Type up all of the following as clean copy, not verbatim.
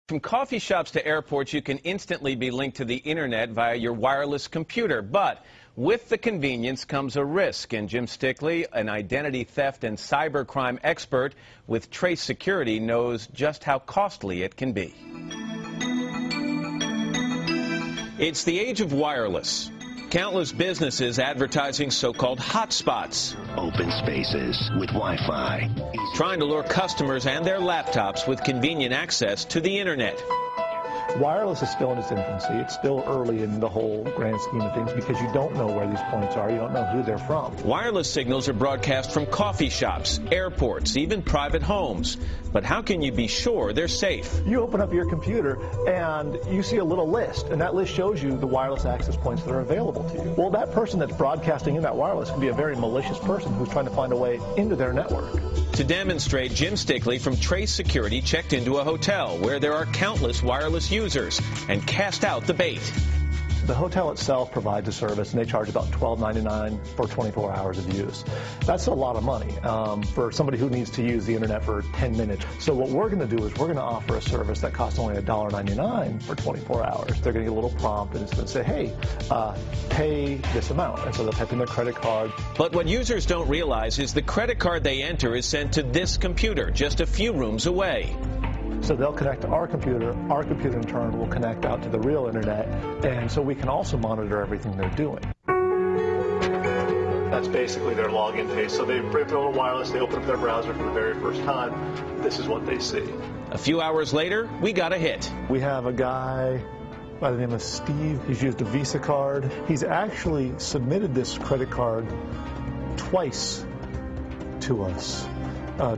From coffee shops to airports, you can instantly be linked to the internet via your wireless computer. But with the convenience comes a risk. And Jim Stickley, an identity theft and cybercrime expert with TraceSecurity, knows just how costly it can be. It's the age of wireless. Countless businesses advertising so-called hotspots. Open spaces with Wi-Fi. Trying to lure customers and their laptops with convenient access to the internet. Wireless is still in its infancy. It's still early in the whole grand scheme of things because you don't know where these points are. You don't know who they're from. Wireless signals are broadcast from coffee shops, airports, even private homes. But how can you be sure they're safe? You open up your computer and you see a little list, and that list shows you the wireless access points that are available to you. Well, that person that's broadcasting in that wireless can be a very malicious person who's trying to find a way into their network. To demonstrate, Jim Stickley from TraceSecurity checked into a hotel where there are countless wireless users and cast out the bait. The hotel itself provides a service, and they charge about $12.99 for 24 hours of use. That's a lot of money for somebody who needs to use the internet for 10 minutes. So what we're going to do is we're going to offer a service that costs only $1.99 for 24 hours. They're going to get a little prompt, and it's going to say, hey, pay this amount. And so they'll type in their credit card. But what users don't realize is the credit card they enter is sent to this computer just a few rooms away. So they'll connect to our computer in turn will connect out to the real internet, and so we can also monitor everything they're doing. That's basically their login page. So they bring up their little wireless, they open up their browser for the very first time. This is what they see. A few hours later, we got a hit. We have a guy by the name of Steve. He's used a Visa card. He's actually submitted this credit card twice to us.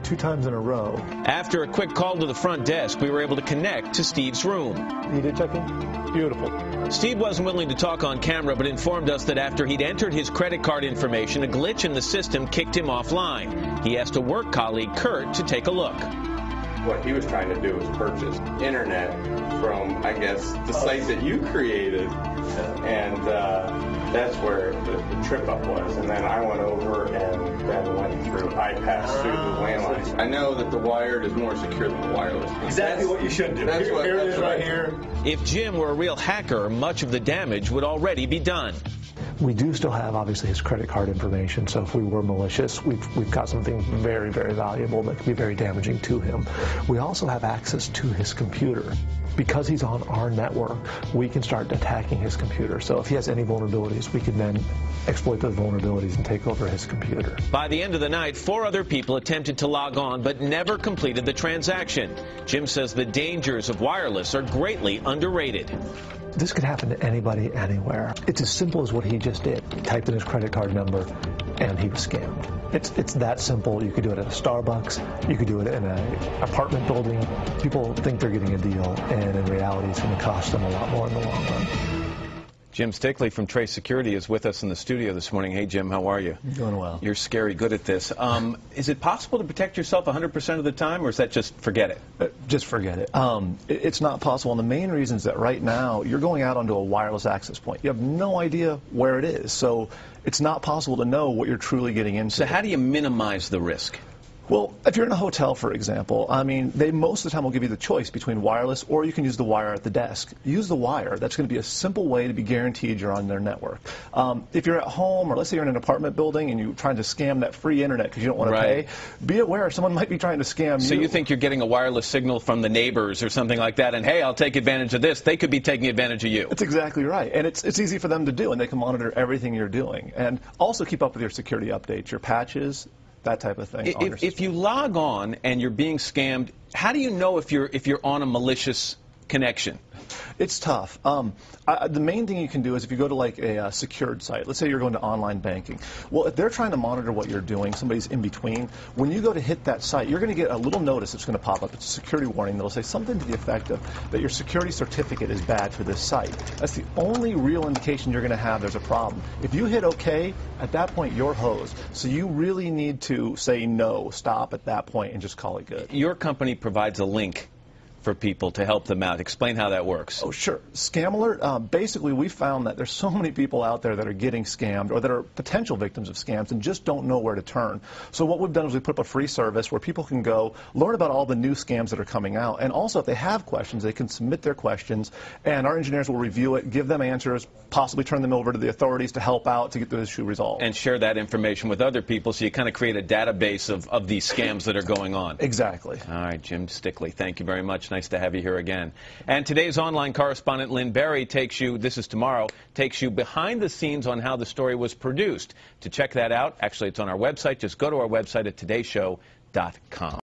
2 times in a row. After a quick call to the front desk, we were able to connect to Steve's room. You did check in? Beautiful. Steve wasn't willing to talk on camera, but informed us that after he'd entered his credit card information, a glitch in the system kicked him offline. He asked a work colleague, Kurt, to take a look. What he was trying to do was purchase internet from, I guess, the site that you created, and that's where the trip-up was. And then I went over and then went through, I passed through the landline. I know that the wired is more secure than the wireless. Exactly what you should do. That's what, here it is right I, here. If Jim were a real hacker, much of the damage would already be done. We do still have, obviously, his credit card information, so if we were malicious, we've got something very, very valuable that could be very damaging to him. We also have access to his computer. Because he's on our network, we can start attacking his computer. So if he has any vulnerabilities, we can then exploit those vulnerabilities and take over his computer. By the end of the night, 4 other people attempted to log on but never completed the transaction. Jim says the dangers of wireless are greatly underrated. This could happen to anybody, anywhere. It's as simple as what he just did. He typed in his credit card number, and he was scammed. It's that simple. You could do it at a Starbucks. You could do it in an apartment building. People think they're getting a deal, and in reality, it's going to cost them a lot more in the long run. Jim Stickley from TraceSecurity is with us in the studio this morning. Hey, Jim, how are you? Doing well. You're scary good at this. Is it possible to protect yourself 100% of the time, or is that just forget it? Just forget it. It's not possible, and the main reason is that right now you're going out onto a wireless access point. You have no idea where it is, so it's not possible to know what you're truly getting into. So how do you minimize the risk? Well, if you're in a hotel, for example, I mean, they most of the time will give you the choice between wireless or you can use the wire at the desk. Use the wire. That's going to be a simple way to be guaranteed you're on their network. If you're at home, or let's say you're in an apartment building and you're trying to scam that free internet because you don't want to pay, be aware someone might be trying to scam you. So you think you're getting a wireless signal from the neighbors or something like that, and hey, I'll take advantage of this. They could be taking advantage of you. That's exactly right. And it's easy for them to do, and they can monitor everything you're doing. And also keep up with your security updates, your patches, that type of thing. If you log on and you're being scammed, how do you know if you're on a malicious connection? It's tough. The main thing you can do is if you go to like a secured site, let's say you're going to online banking. Well, if they're trying to monitor what you're doing, somebody's in between, when you go to hit that site, you're going to get a little notice that's going to pop up. It's a security warning that'll say something to the effect of that your security certificate is bad for this site. That's the only real indication you're going to have there's a problem. If you hit OK, at that point you're hosed. So you really need to say no, stop at that point, and just call it good. Your company provides a link for people to help them out. Explain how that works. Oh, sure. Scam Alert, basically we found that there's so many people out there that are getting scammed or that are potential victims of scams and just don't know where to turn. So what we've done is we put up a free service where people can go learn about all the new scams that are coming out, and also if they have questions, they can submit their questions, and our engineers will review it, give them answers, possibly turn them over to the authorities to help out to get the issue resolved. And share that information with other people, so you kind of create a database of these scams that are going on. Exactly. All right, Jim Stickley, thank you very much. Nice to have you here again. And today's online correspondent, Lynn Berry, takes you, this is tomorrow, takes you behind the scenes on how the story was produced. To check that out, actually it's on our website. Just go to our website at todayshow.com.